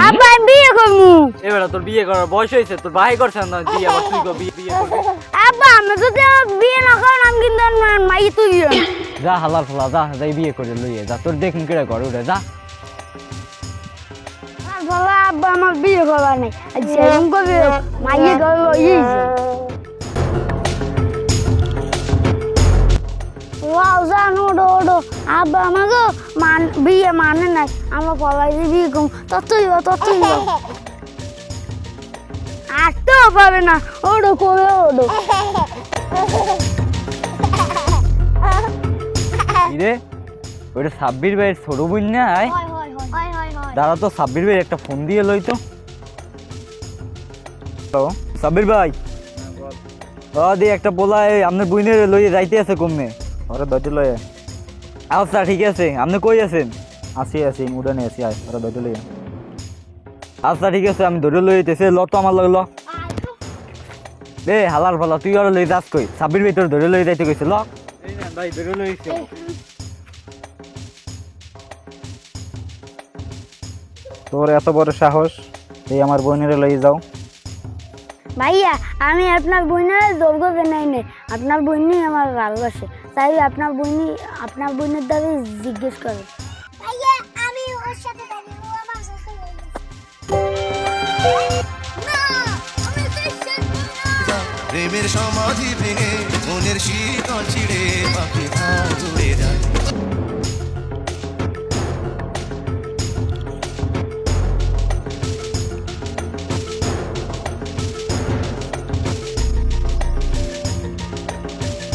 আব্বা আমি বিয়ে করবো। এবারে তোর বিয়ে করার বয়স হয়েছে, তোর ভাই করছে না বিয়ে, আবার তুই বিয়ে করবি? আব্বা আমি যদি আমার বিয়ে না করেন আমি কিন্তু আমার মাই তুই যা হালার ফালা, যা যাই বিয়ে করে লইয়ে যা, তোর দেখুন কেড়ে কর উঠে যা। বলো আব্বা আমার বিয়ে করা নেই, সেরকম করবে মাইয়ে করলো ওয়াও জানো ওডো ওডো আব্বা আমাকে বিয়ে মানে নাই, আমার পলাই দিয়ে বিয়ে করবো, ততই আসতেও পাবে না, ওডো করে ওডো। রে ওইটা সাব্বির ভাইয়ের ছোট বোন না? আয় দাঁড়া তো, সাব্বির ভাই একটা ফোন দিয়ে লই তো। হ্যালো সাব্বির ভাই, দি একটা পোলায় আপনার বইনের লইয়ে যাইতে আছে কমে, ওরা দইতে লয়ে। আচ্ছা ঠিক আছে, আপনি কই আছেন? আসি উড়ানে আসি, আয় ওরা দইতে লয়ে। আচ্ছা ঠিক আছে, আমি ধরে লই যেতেছে, ল তো আমার লগে ল। রে হালার ফালা, তুই আর লই যাস কই? সাব্বির ভাই তোর ধরে লই যাইতে কইছে, ল। ভাই ধরে লইছে। তোর এত বড় সাহস, এই আমার বোনের লয়ে যাও? ভাইয়া আমি আপনার বোনের দৌড় বেনাই নেই, আপনার বোনই আমার ভালোবাসে, তাই আপনার বোনের দাবি জিজ্ঞেস করে। ভাইয়া আমি ওর সাথে থাকি, ও আমার শ্বশুর প্রেমের সমাধি ভেঙে মনের শীতল ছিড়ে